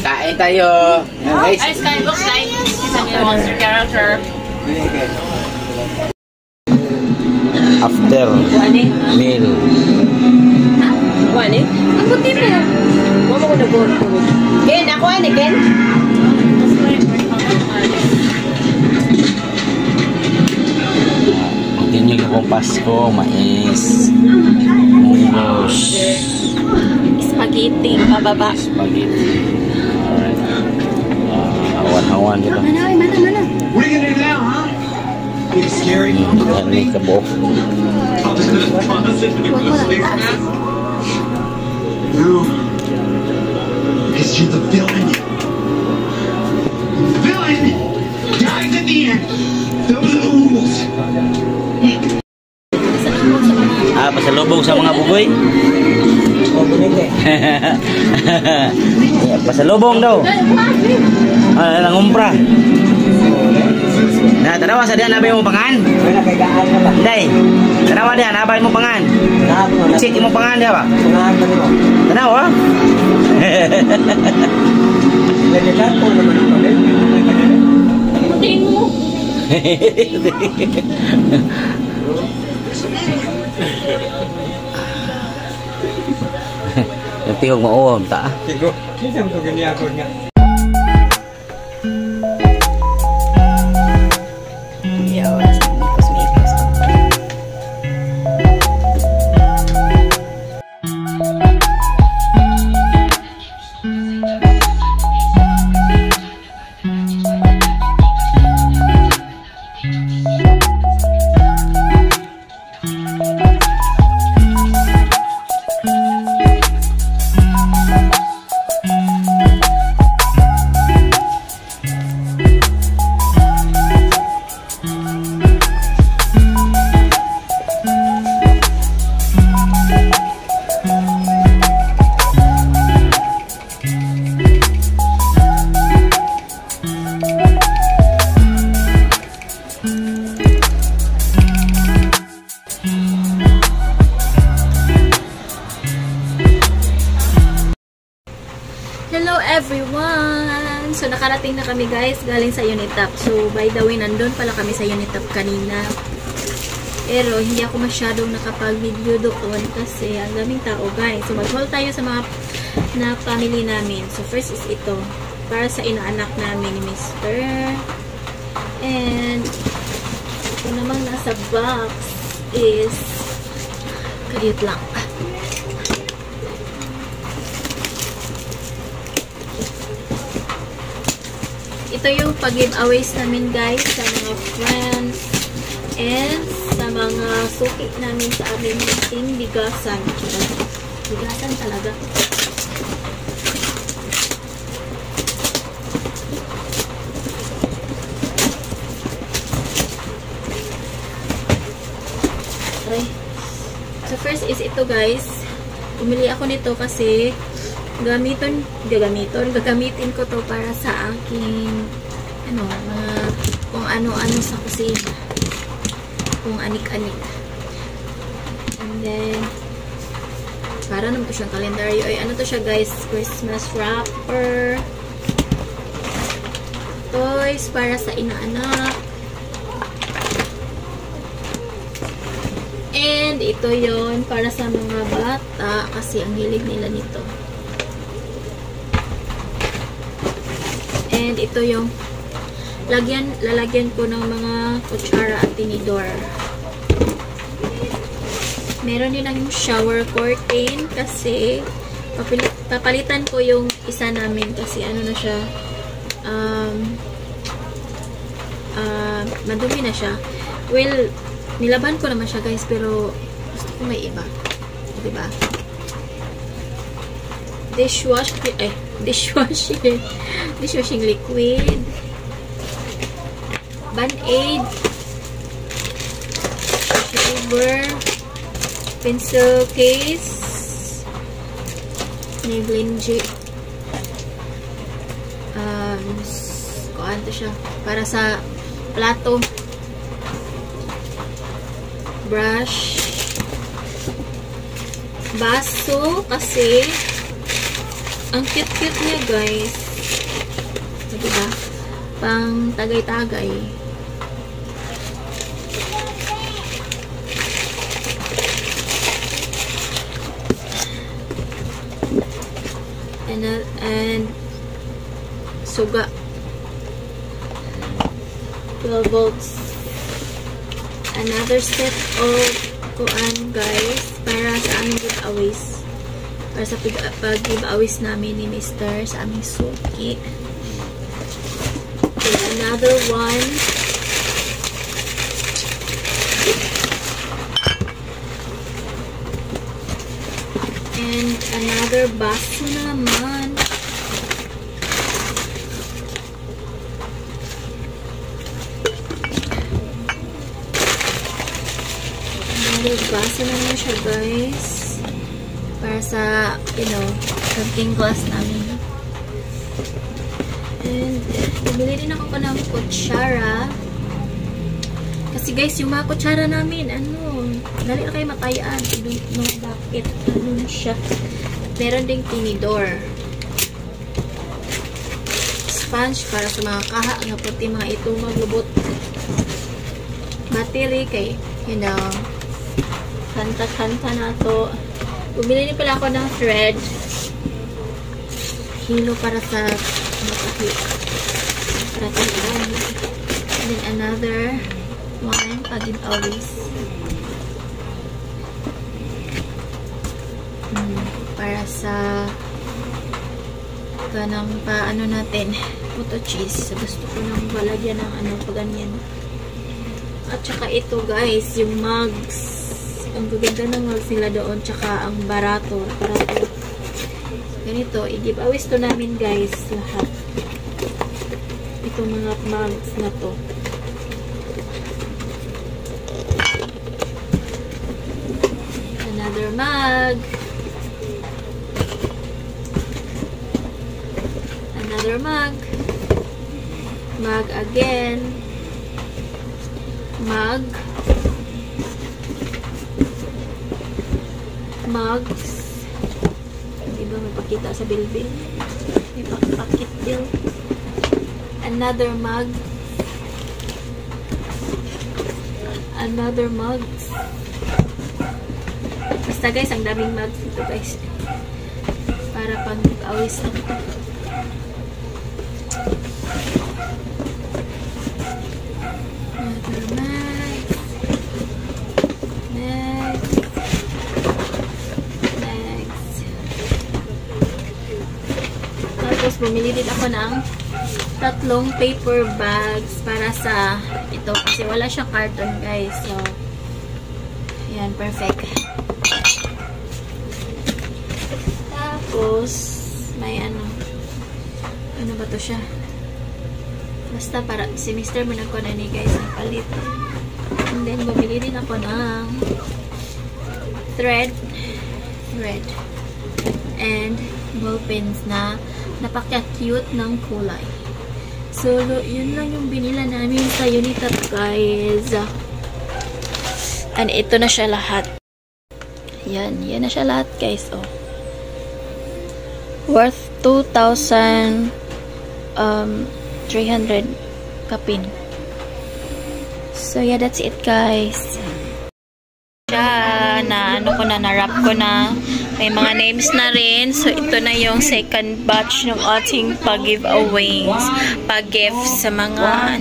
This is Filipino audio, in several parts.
Kain tayo. Ay, Sky looks like isang monster character. After meal. Wani? Ang buti mo. Mama ko nag-board. Ken, ako ani, Ken? Continue yung Pasko, mais, munggos, Spaghetti, pababa. spaghetti. Alright. Hawan-hawan dito. Mana? What are you gonna do now, huh? It's scary. Yan may kabuok. No. Because you're the villain. The villain dies at the end. Those are the rules. Pasalubong sa mga bugoy. Pasalubong daw. Nangumpra. Nah, tanawa sa diyan nabay mo pangan. Day. Tanawa diyan nabay mo pangan. Check mo pangan dia ba? Tanawa. Puting mo. Nagtihog mauwam ta. Tigo. Kisam to giniakon nga. Hello everyone! So nakarating na kami guys galing sa Unitap. So by the way, nandun pala kami sa Unitap kanina. Pero hindi ako masyadong nakapag-video doon kasi ang daming tao guys. So mag-haul tayo sa mga na family namin. So first is ito. Para sa inaanak namin ni Mr. And ito namang nasa box is kaliit lang. Ito yung pag-giveaways namin guys sa mga friends and sa mga suki namin sa aming team bigasan. Bigasan talaga. Okay. So first is ito guys. Pumili ako nito kasi gagamitin ko to para sa aking mga kung ano-ano sa kusina, kung anik-anik. And then para naman to siyang kalendaryo. Ay ano to siya guys, Christmas wrapper, toys para sa inaanak, and ito yon para sa mga bata kasi ang hilig nila nito. And ito yung lalagyan ko ng mga kutsara at tinidor. Meron din ang shower curtain kasi papalitan ko yung isa namin kasi ano na siya, madumi na siya. Well, nilaban ko naman siya guys pero gusto ko may iba. Diba? Dishwashing liquid, Band-Aid, shaver, pencil case, Maybelline J. Kuhaan to siya para sa plato, brush, baso kasi ang cute-cute niya guys. diba? Pang tagay-tagay. And suga 12 volts. Another set of kuan guys para sa aming giveaways, para sa pag-giveaways namin ni Mr. sa aming suki. Okay, another one. And another baso naman. Another baso naman siya guys. Para sa, you know, cooking class namin. And bumili din ako ng kutsara. Kasi guys, yung mga kutsara namin, dali na kayo matayaan. I don't know bakit. Ano siya. Meron ding tinidor. Sponge para sa mga kaha nga puti mga ito maglubot. Battery kay, you know, kanta-kanta na to. Bumili din pala ako ng thread. Hilo para sa matahi. Para tahian. And then another one, pag-giveaways. Para sa ganang paano natin photo cheese. Gusto ko nang balagyan ng paganyan. At saka ito guys, yung mugs. Ang gaganda ng mugs nila doon. Tsaka ang barato. Ganito, i-giveaways to namin guys lahat. Itong mga mugs na to. Another mug. Another mug. Mug again. Mug. Mugs. Diba may pakita sa bilbil? May pakit bill. Another mug. Another mugs. Basta guys, ang daming mugs dito guys. Para pang giveaways na ito. Another mug. Next. Tapos bumili din ako ng 3 paper bags para sa ito kasi wala siyang carton guys. So, ayan, perfect. Tapos, may ano ba to siya? Basta para, si Mr. Manag ko na ni guys, ang palit. And then, bumili din ako ng thread, and ball pens na napaka-cute ng kulay. So, yun lang yung binila namin sa Unitab guys. And ito na siya lahat. Yan na siya lahat guys. Oh. Worth 2,300 kapin. So, yeah, that's it guys. Na-wrap ko na. May mga names na rin. So, ito na yung second batch ng ating pag-giveaways. Pag-gift sa mga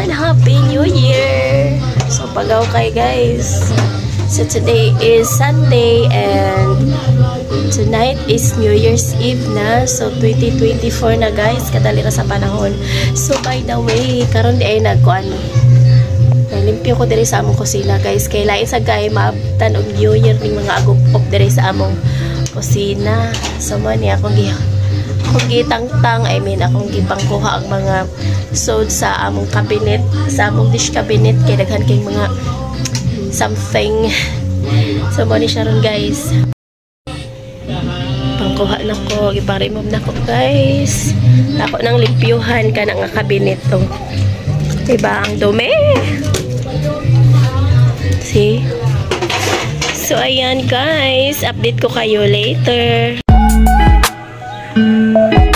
and Happy New Year! So, pagaw kay guys. So, today is Sunday and tonight is New Year's Eve na. So, 2024 na guys. Kadali na sa panahon. So, by the way, karon di ay nagkuan. Nalimpyo ko diri sa among kusina guys. Kay lain sa gay maabtan og New Year ning mga agop-op diri sa among kusina. So, mo ni akong gitangtang, I mean, akong gipangkuha ang mga sold sa among cabinet, sa among dish cabinet, kay daghan kay mga something. So, mo ni Sharon guys. Pangkuha na ko, ipang-remove na ko guys. Ako nang limpyuhan ka nga cabinet to. Diba ang dumi? See? So, ayan guys, update ko kayo later. Thank you.